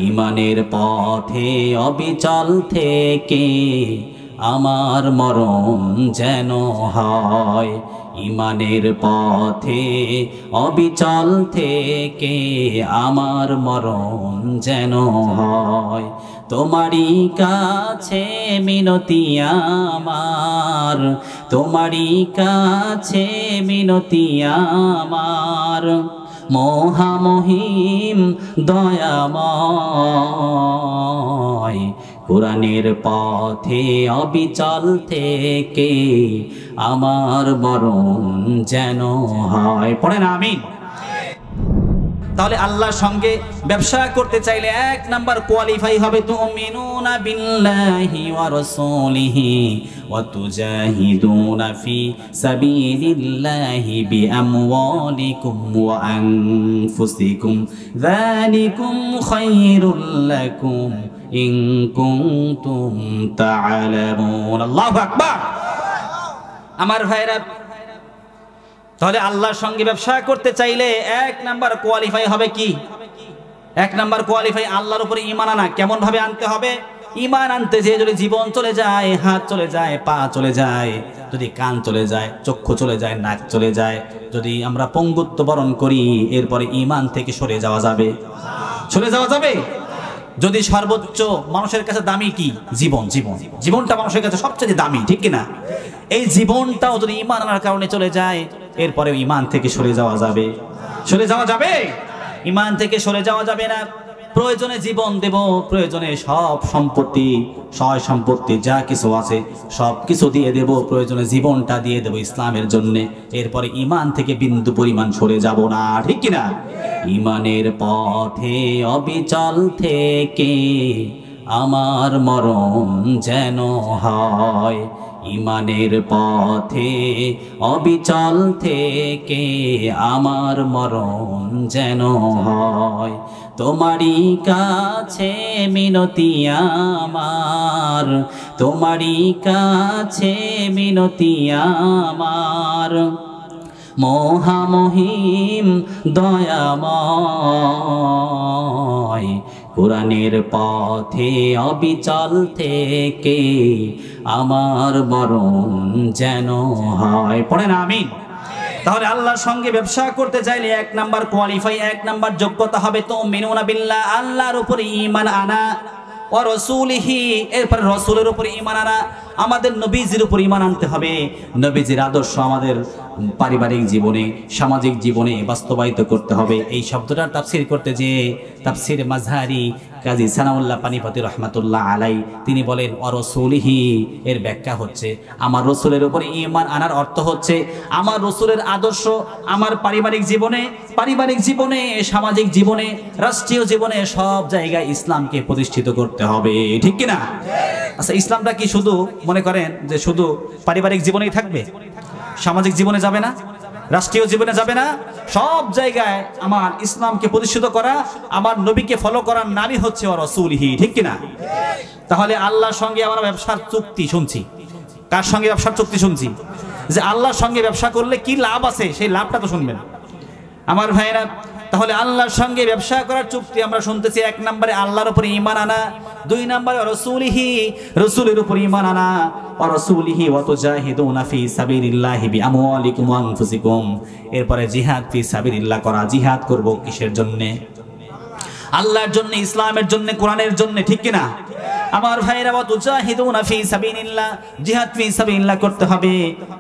ইমানের পথে অবিচল থেকে আমার মরণ যেন হয়। ইমানের পথে অবিচল থেকে আমার মরণ যেন হয়। তোমারই কাছে মিনতি আমার, তোমারই কাছে মিনতি আমার, মহামহিম দয়াময়। কোরআনের পথে অবিচল থেকে আমার মরণ যেন হয়। পড়েন আমিন। তাহলে আল্লাহর সঙ্গে ব্যবসা করতে চাইলে এক নাম্বার কোয়ালিফাই হবে তুমিনুনা বিল্লাহি ওয়া রাসূলিহি ওয়া তুজাহিদুনা ফি সাবিলিল্লাহি বিআমওয়ালিকুম ওয়া আনফুসিকুম যালিকুম খায়রুল লাকুম ইন কুনতুম তা'লামুন। আল্লাহু আকবার। আমার ভাইরা, তাহলে আল্লাহর সঙ্গে ব্যবসা করতে চাইলে এক নাম্বার কোয়ালিফাই হবে কি? এক নাম্বার কোয়ালিফাই আল্লাহর উপরে ঈমান আনা। কেমন ভাবে আনতে হবে? ঈমান আনতে যে যদি জীবন চলে যায়, হাত চলে যায়, পা চলে যায়, যদি কান চলে যায়, চক্ষু চলে যায়, নাক চলে যায়, যদি আমরা পঙ্গুত্ব বরণ করি, এরপরে ঈমান থেকে সরে যাওয়া যাবে? সরে যাওয়া যাবে? যদি সর্বোচ্চ মানুষের কাছে দামি কি? জীবন। জীবনটা মানুষের কাছে সবচেয়ে দামি, ঠিক কিনা? এই জীবনটাও যদি ঈমান আনার কারণে চলে যায়, এরপরে ঈমান থেকে সরে যাওয়া যাবে? সরে যাওয়া যাবে? ঈমান থেকে সরে যাওয়া যাবে না। প্রয়োজনে জীবন দেব, প্রয়োজনে সব সম্পত্তি, সয় সম্পত্তি যা কিছু আছে সব কিছু দিয়ে দেব, প্রয়োজনে জীবনটা দিয়ে দেব ইসলামের জন্য। এরপরে ঈমান থেকে বিন্দু পরিমাণ সরে যাব না, ঠিক কিনা? ঈমানের পথে অবিচল থেকে আমার মরণ যেন হয়। ঈমানের পথে অবিচল থেকে আমার মরণ যেন হয়। তোমারই কাছে মিনতি আমার, তোমারই কাছে মিনতি আমার, মহামহিম দয়াময়। কোরআনের পথে অবিচল থেকে আমার মরণ যেন হয়। পড়েন আমিন। তাহলে আল্লাহর সঙ্গে ব্যবসা করতে চাইলে এক নাম্বার কোয়ালিফাই, এক নাম্বার যোগ্যতা হবে তুমিনুনা বিল্লাহ, আল্লাহর উপরে ঈমান আনা, ওয়া রাসূলিহি, এরপর রাসূলের উপরে ঈমান আনা। আমাদের নবীজির উপর ঈমান আনতে হবে। নবীজির আদর্শ আমাদের পারিবারিক জীবনে, সামাজিক জীবনে বাস্তবায়িত করতে হবে। এই শব্দটার তাফসীর করতে যে তাফসীর মাযহারি কাজী সানাউল্লাহ পানিপতি রহমাতুল্লাহ আলাই তিনি বলেন ওয়া রাসূলিহি, এর ব্যাখ্যা হচ্ছে আমার রাসূলের উপরে ঈমান আনার অর্থ হচ্ছে আমার রাসূলের আদর্শ আমার পারিবারিক জীবনে, সামাজিক জীবনে, রাষ্ট্রীয় জীবনে সব জায়গায় ইসলামকে প্রতিষ্ঠিত করতে হবে, ঠিক কিনা? আচ্ছা, ইসলামটা কি শুধু মনে করেন যে শুধু পারিবারিক জীবনেই থাকবে, সামাজিক জীবনে যাবে না, রাষ্ট্রীয় জীবনে যাবে না? সব জায়গায় আমার ইসলামকে প্রতিষ্ঠিত করা, আমার নবীকে ফলো করার নামই হচ্ছে ওয়া রাসূলিহি, ঠিক কিনা? তাহলে আল্লাহর সঙ্গে আমরা ব্যবসার চুক্তি শুনছি। কার সঙ্গে ব্যবসার চুক্তি শুনছি? যে আল্লাহর সঙ্গে ব্যবসা করলে কি লাভ আছে, সেই লাভটা তো শুনবেন আমার ভাইয়েরা। তাহলে আল্লাহর সঙ্গে ব্যবসা করার চুক্তি আমরা শুনতেছি। এক নম্বরে আল্লাহর উপরে ঈমান আনা, দুই নম্বরে রাসূলিহি, রাসূলের উপরে ঈমান আনা, ওয়া রাসূলিহি ওয়া তুজাহিদুনা ফি সাবিলিল্লাহি বিআমওয়ালিকুম ওয়া আনফুসিকুম, এরপরে জিহাদ ফি সাবিলিল্লাহ করা। জিহাদ করব কিসের জন্য? আল্লাহর জন্য, ইসলামের জন্য, কোরআনের জন্য, ঠিক কিনা আমার ভাইরা? ওয়া তুজাহিদুনা ফি সাবিলিল্লাহ, জিহাদ ফি সাবিলিল্লাহ করতে হবে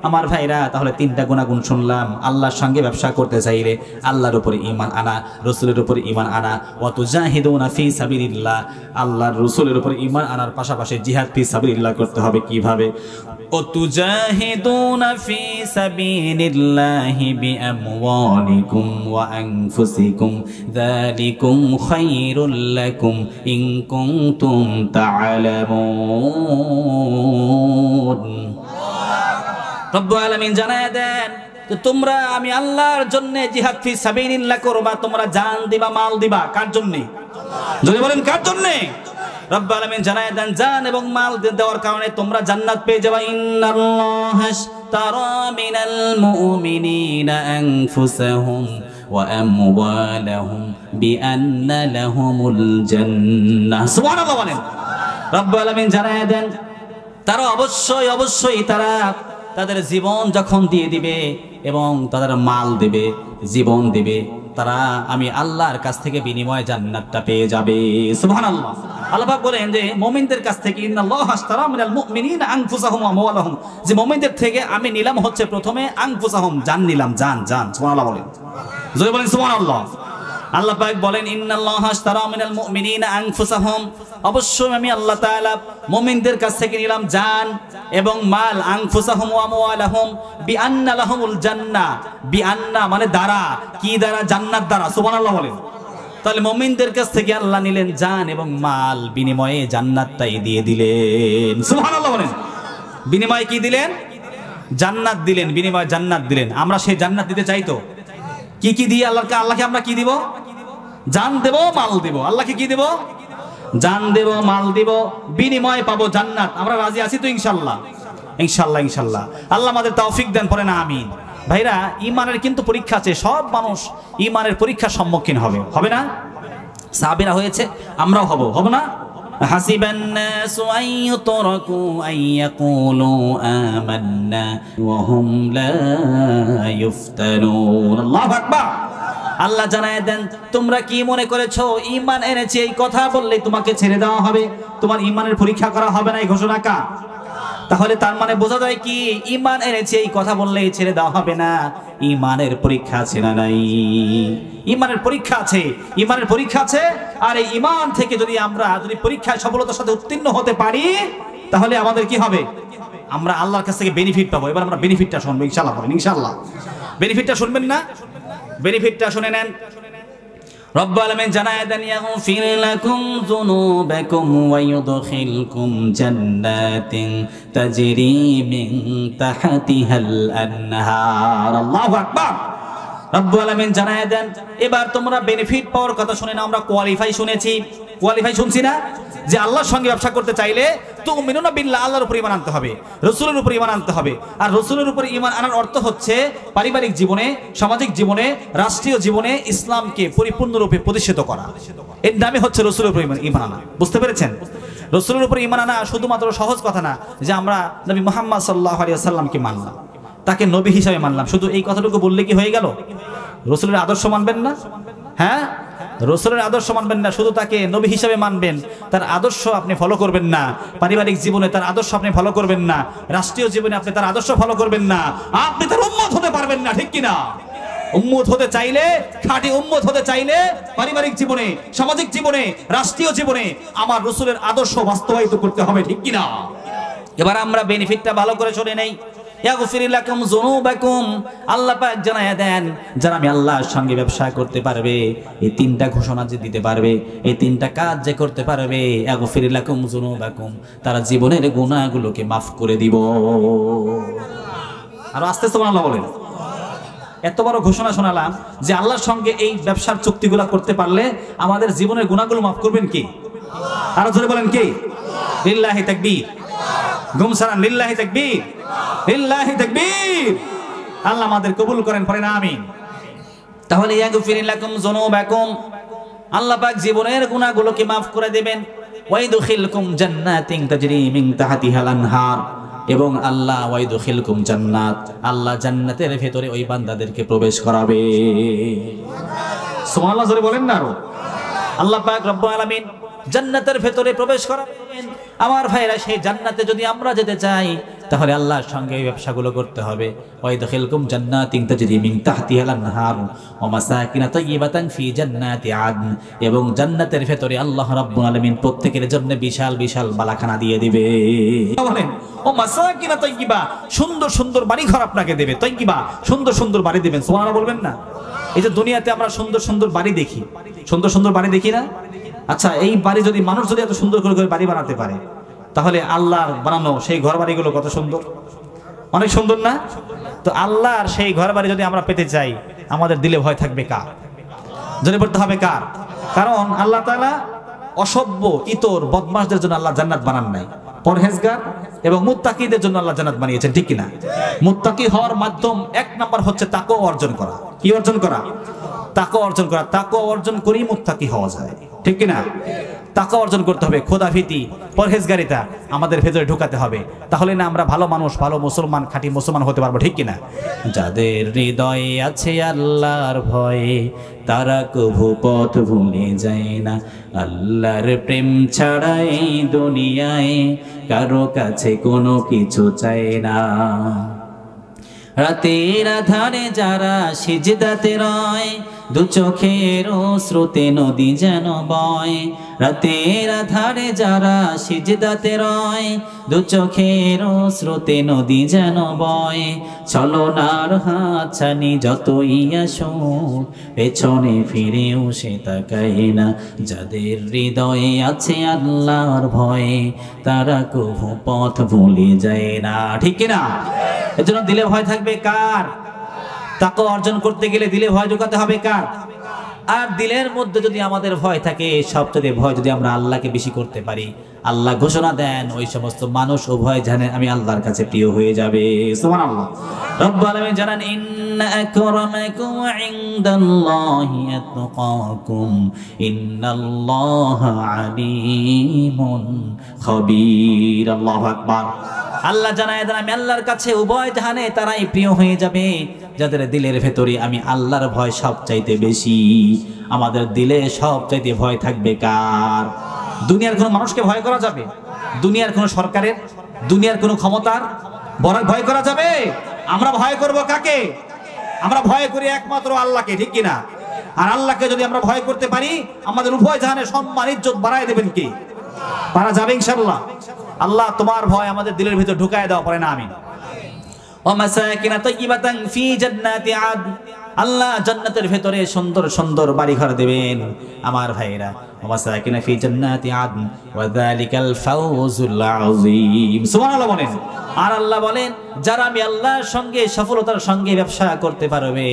আমার ভাইরা। তাহলে তিনটা গুণাগুণ শুনলাম। আল্লাহর সঙ্গে ব্যবসা করতে চাইলে আল্লাহর উপরে ঈমান আনা, রাসূলের উপরে ঈমান আনা, ওয়া তুজাহিদুনা ফি সাবিলিল্লাহ, আল্লাহর রাসূলের উপরে ঈমান আনার পাশাপাশি জিহাদ ফি সাবিলিল্লাহ করতে হবে। কিভাবে? ওয়া তুজাহিদুনা ফি সাবিলিল্লাহি বিআমওয়ালিকুম ওয়া আনফুসিকুম যালিকুম খায়রুল লাকুম ইন কুনতুম তা'লামুন। রব্বুল আলামিন জানায় দেন যে তোমরা, আমি আল্লাহর জন্য জিহাদ ফি সাবিলিল্লাহ করবা, তোমরা জান দিবা, মাল দিবা। কার জন্য? যদি বলেন কার জন্য? রব্বুল আলামিন জানায় দেন জান এবং মাল দেওয়ার কারণে তোমরা জান্নাত পেয়ে যাবে। ইন্নাল্লাহা আশতারা মিনাল মুমিনিনা আনফুসাহুম ওয়া আমওয়ালাহুম বিআন্না লাহুমুল জান্নাহ। সুবহানাল্লাহ বলেন। রব্বুল আলামিন জানায় দেন তারা অবশ্যই তারা তাদের জীবন যখন দিয়ে দিবে এবং তাদের মাল দেবে, জীবন দেবে, তারা আমি আল্লাহর কাছ থেকে বিনিময় জান্নাতটা পেয়ে যাবে। সুবহানাল্লাহ। আল্লাহ পাক বলেন যে মুমিনদের কাছ থেকে ইন্নাল্লাহা আশতারা মিনাল মুমিনিনা আনফুসাহুম ওয়া আমওয়ালাহুম, যে মুমিনদের থেকে আমি নিলাম হচ্ছে প্রথমে আনফুসাহুম, জান নিলাম, জান। সুবহানাল্লাহ বলেন, জোরে বলেন সুবহানাল্লাহ। আল্লাহ পাক বলেন ইন্নাল্লাহা আশতারা মিনাল মুমিনিনা আনফুসাহুম, অবশ্যই আমি আল্লাহ তাআলা মুমিনদের কাছ থেকে নিলাম জান এবং মাল, আনফুসাহুম ওয়া আমওয়ালাহুম বিআন্না লাহুমুল জান্নাহ, বিআন্না মানে দ্বারা, কি দ্বারা? জান্নাত দ্বারা। সুবহানাল্লাহ বলেন। তাহলে মুমিনদের কাছ থেকে আল্লাহ নিলেন জান এবং মাল, বিনিময়ে জান্নাতটাই দিয়ে দিলেন। সুবহানাল্লাহ বলেন। বিনিময়ে কি দিলেন? জান্নাত দিলেন, বিনিময়ে জান্নাত দিলেন। আমরা সেই জান্নাত দিতে চাই তো? কি দিয়ে আল্লাহকে আমরা কি দিব? জান দেব, মাল দেব। আল্লাহকে কি দেব? জান দেব, মাল দেব, বিনিময়ে পাবো জান্নাত। আমরা রাজি আছি তো ইনশাআল্লাহ? ইনশাআল্লাহ। আল্লাহ আমাদের তৌফিক দেন, পড়েন আমিন। ভাইরা, ঈমানের কিন্তু পরীক্ষা আছে। সব মানুষ ঈমানের পরীক্ষার সম্মুখীন হবে না? সাহাবীরা হয়েছে, আমরাও হব না? হাসিবান নাসু আন ইউতরাকু আন ইয়াকুলু আমান্না ওয়া হুম লা ইফতানুন। আল্লাহু আকবার। আল্লাহ জানায় দেন তোমরা কি মনে করেছো ঈমান এনেছি এই কথা বললেই তোমাকে ছেড়ে দেওয়া হবে, তোমার ঈমানের পরীক্ষা করা হবে না? এই ঘোষণা কার? তাহলে তার মানে বোঝা যায় কি, ঈমান এনেছি এই কথা বললেই ছেড়ে দেওয়া হবে না, ঈমানের পরীক্ষা আছে না নাই? ঈমানের পরীক্ষা আছে, ঈমানের পরীক্ষা আছে। আর এই ঈমান থেকে আমরা যদি পরীক্ষায় সফলতার সাথে উত্তীর্ণ হতে পারি, তাহলে আমাদের কি হবে? আমরা আল্লাহর কাছ থেকে বেনিফিট পাবো। এবার আমরা বেনিফিটটা শুনবো ইনশাআল্লাহ। বলেন ইনশাআল্লাহ। বেনিফিটটা শুনবেন না? বেনিফিটটা শুনে নেন। রব্বুল আলামিন জানায় দেন ইয়াগফির লাকুম যুনুবাকুম ওয়া ইউদখিলকুম জান্নাতিন তাজরি মিন তাহতিহাল আনহার। আল্লাহু আকবার। রব্বুল আলামিন জানায় দেন এবার তোমরা বেনিফিট পাওয়ার কথা শুনে না, আমরা কোয়ালিফাই শুনেছি। কোয়ালিফাই শুনছি না? যে আল্লাহর সঙ্গে ব্যবসা করতে চাইলে তুমিনুনা বিল্লাহ, আল্লাহর উপর ঈমান আনতে হবে, রাসূলের উপর ঈমান আনতে হবে। আর রাসূলের উপর ঈমান আনার অর্থ হচ্ছে পারিবারিক জীবনে, সামাজিক জীবনে, রাষ্ট্রীয় জীবনে ইসলামকে পরিপূর্ণরূপে প্রতিষ্ঠিত করা। এর নামই হচ্ছে রাসূলের উপর ঈমান আনা। বুঝতে পেরেছেন? রাসূলের উপর ঈমান আনা শুধুমাত্র সহজ কথা না যে আমরা নবী মুহাম্মদ সাল্লাল্লাহু আলাইহি ওয়াসাল্লামকে মানলাম, তাকে নবী হিসেবে মানলাম। শুধু এই কথাটুকু বললে কি হয়ে গেল? রাসূলের আদর্শ মানবেন না? হ্যাঁ, রাসূলের আদর্শ মানবেন না, শুধু তাকে নবী হিসেবে মানবেন, তার আদর্শ আপনি ফলো করবেন না। পারিবারিক জীবনে তার আদর্শ আপনি ফলো করবেন না, রাষ্ট্রীয় জীবনে আপনি তার আদর্শ ফলো করবেন না, আপনি তার উম্মত হতে পারবেন না। ঠিক কিনা? উম্মত হতে চাইলে, খাঁটি উম্মত হতে চাইলে পারিবারিক জীবনে, সামাজিক জীবনে, রাষ্ট্রীয় জীবনে আমার রাসূলের আদর্শ বাস্তবায়িত করতে হবে। ঠিক কিনা? এবার আমরা বেনিফিটটা ভালো করে শুনে নেই। ইয়াগফির লাকুম যুনুবাকুম, আল্লাহ পাক জানায় দেন যারা আমি আল্লাহর সঙ্গে ব্যবসা করতে পারবে, এই তিনটা ঘোষণা যে দিতে পারবে, এই তিনটা কাজ যে করতে পারবে, ইয়াগফির লাকুম যুনুবাকুম, তারা জীবনের গুনাহগুলোকে মাফ করে দিব। আর আস্তে সুবহানাল্লাহ বলেন। এত বড় ঘোষণা শোনালাম যে আল্লাহর সঙ্গে এই ব্যবসার চুক্তিগুলো করতে পারলে আমাদের জীবনের গুনাহগুলো মাফ করবেন কি? আরো জোরে বলেন কি? লিল্লাহি তাকবীর। গুমসারান লিল্লাহি তাকবীর, লিল্লাহি তাকবীর। আল্লাহ আমাদের কবুল করেন, পড়েন আমিন। তাহলে ইয়াগফির লাকুম যুনুবাকুম, আল্লাহ পাক জীবনের গুনাহগুলোকে maaf করে দিবেন। ওয়া ইদখিলকুম জান্নাতিন তাজরি মিন তাহতিহাল আনহার, এবং আল্লাহ ওয়া ইদখিলকুম জান্নাত, আল্লাহ জান্নাতের ভেতরে ওই বান্দাদেরকে প্রবেশ করাবে। সুবহানাল্লাহ জোরে বলেন না আরো। আল্লাহ পাক রব্বুল আলামিন জান্নাতের ভেতরে প্রবেশ করাবেন। আমার ভাইরা, সেই জান্নাতে যদি আমরা যেতে চাই তাহলে আল্লাহর সঙ্গে এই ব্যবসাগুলো করতে হবে। ওয়া ইদখিলকুম জান্নাতিন তাজরি মিন তাহতিহাল আনহার ওয়া মাসাকিন তাইয়্যিবাতান ফি জান্নাতি আদন, এবং জান্নাতের ভেতরে আল্লাহ রাব্বুল আলামিন প্রত্যেকের জন্য বিশাল বিশাল বালাখানা দিয়ে দিবে। বলেন ও মাসাকিন তাইয়্যিবা, সুন্দর সুন্দর বাড়ি ঘর আপনাকে দেবে। তাইয়্যিবা, সুন্দর সুন্দর বাড়ি দিবেন। সুবহানাল্লাহ বলবেন না? এই যে দুনিয়াতে আমরা সুন্দর সুন্দর বাড়ি দেখি, সুন্দর সুন্দর বাড়ি দেখি না? আচ্ছা, এই বাড়ি যদি মানুষ যদি এত সুন্দর করে বাড়ি বানাতে পারে, তাহলে আল্লাহর বানানো সেই ঘর বাড়িগুলো কত সুন্দর, অনেক সুন্দর না? তো আল্লাহর সেই ঘর বাড়ি যদি আমরা পেতে চাই, আমাদের দিলে ভয় থাকবে কার? জেনে পড়তে হবে কার? কারণ আল্লাহ তাআলা অসভ্য, ইতর, বদমাশদের জন্য আল্লাহ জান্নাত বানান নাই, পরহেজগার এবং মুত্তাকিদের জন্য আল্লাহ জান্নাত বানিয়েছেন। ঠিক কিনা? মুত্তাকি হওয়ার মাধ্যম এক নাম্বার হচ্ছে তাকওয়া অর্জন করা। কি অর্জন করা? তাকওয়া অর্জন করা, তাকওয়া অর্জন করেই মুত্তাকি হওয়া যায়, ঠিক কিনা? তাকওয়া অর্জন করতে হবে, খোদাভীতি পরহেজগারিতা আমাদের ভেতরে ঢোকাতে হবে, তাহলে না আমরা ভালো মানুষ, ভালো মুসলমান, খাঁটি মুসলমান হতে পারবো, ঠিক কিনা? যাদের হৃদয়ে আছে আল্লাহর ভয়ে তারা কভু পথ ভুলে যায় না, আল্লাহর প্রেম ছাড়া এই দুনিয়ায় কারো কাছে কোনো কিছু চায় না। রাতের আধারে যারা সিজদাতে রয়, দু চোখের স্রোতে নদী যেন বয়। রাতের আধারে যারা সিজদাতে রয়, দু চোখের স্রোতে নদী যেন বয়। ছলনার হাতছানি যতই আসুক পেছনে ফিরেও সে তাকায় না, যাদের হৃদয়ে আছে আল্লাহর ভয়ে তারা কভু পথ ভুলে যায় না, ঠিক কিনা? এজন্য দিলে ভয় থাকবে কার? তাকওয়া অর্জন করতে গেলে দিলে ভয় ঢোকাতে হবে কার? আর দিলের মধ্যে যদি আমাদের ভয় থাকে, সবচেয়ে ভয় যদি আমরা আল্লাহকে বেশি করতে পারি, আল্লাহ ঘোষণা দেন ওই সমস্ত মানুষ ও ভয় জানেন আমি আল্লাহর কাছে প্রিয় হয়ে যাবে। সুবহানাল্লাহ। রব্বুল আলামিন জানান ইন্না আকরামাকুম ইনদাল্লাহি আতকাকুম ইন্নাল্লাহা আলিমুন খাবীর। আল্লাহু আকবার। আল্লাহ জানায় দেন আমি আল্লাহর কাছে উভয় জাহানে তারাই প্রিয় হয়ে যাবে যাদের দিলের ভেতরে আমি আল্লাহর ভয় সবচাইতে বেশি। আমাদের দিলে সবচাইতে ভয় থাকবে কার? দুনিয়ার কোন মানুষকে ভয় করা যাবে? দুনিয়ার কোন সরকারের, দুনিয়ার কোন ক্ষমতার ভয় করা যাবে? আমরা ভয় করব কাকে? আমরা ভয় করি একমাত্র আল্লাহকে, ঠিক কিনা? আর আল্লাহকে যদি আমরা ভয় করতে পারি আমাদের উভয় জাহানে সম্মান ইজ্জত বাড়ায় দেবেন কে? পারা যাবে ইনশাআল্লাহ। আল্লাহ তোমার ভয় আমাদের দিলের ভিতর ঢুকায় দাও, পড়ে না আমিন। ওয়া মাসাকিনা তাইয়্যিবাতান ফি জান্নাতি আদন, আল্লাহ জান্নাতের ভিতরে সুন্দর সুন্দর বাড়িঘর দেবেন আমার ভাইরা। ওয়া মাসাকিনা ফি জান্নাতি আদন ওয়া যালিকাল ফাওজুল আযীম। সুবহানাল্লাহ বলেন। আর আল্লাহ বলেন যারা আমি আল্লাহর সঙ্গে সফলতার সঙ্গে ব্যবসা করতে পারবে,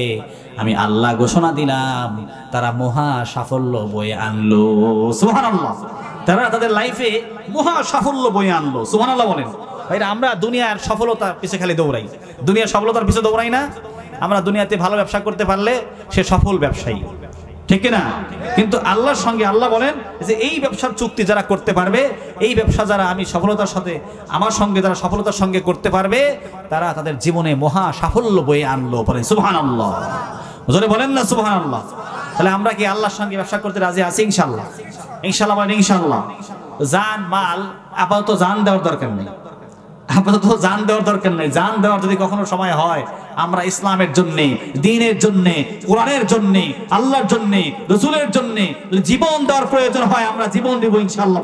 আমি আল্লাহ ঘোষণা দিলাম তারা মহা সাফল্য বয়ে আনলো। সুবহানাল্লাহ। তারা তাদের লাইফে মহা সাফল্য বয়ে আনলো। সুবহানাল্লাহ বলেন। ভাইরা আমরা দুনিয়ার সফলতার পিছে খালি দৌড়াই, দুনিয়ার সফলতার পিছে দৌড়াই না। আমরা দুনিয়াতে ভালো ব্যবসা করতে পারলে সে সফল ব্যবসায়ী, ঠিক না? কিন্তু আল্লাহর সঙ্গে আল্লাহ বলেন যে এই ব্যবসার চুক্তি যারা করতে পারবে, এই ব্যবসা যারা আমি সফলতার সাথে আমার সঙ্গে যারা সফলতার সঙ্গে করতে পারবে, তারা তাদের জীবনে মহা সাফল্য বয়ে আনলো। বলেন সুবহানাল্লাহ। জোরে বলেন না সুবহানাল্লাহ। তাহলে আমরা কি আল্লাহর সঙ্গে ব্যবসা করতে রাজি আছি ইনশাআল্লাহ? ইনশাআল্লাহ বলেন ইনশাআল্লাহ। জান মাল আপাতত জান দেওয়ার দরকার নেই, আপাতত জান দেওয়ার দরকার নেই। জান দেওয়ার যদি কখনো সময় হয় আমরা ইসলামের জন্যে, দ্বীনের জন্যে, কোরআনের জন্যে, আল্লাহর জন্যে, রাসূলের জন্যে জীবন দেওয়ার প্রয়োজন হয় আমরা জীবন দিব ইনশাআল্লাহ।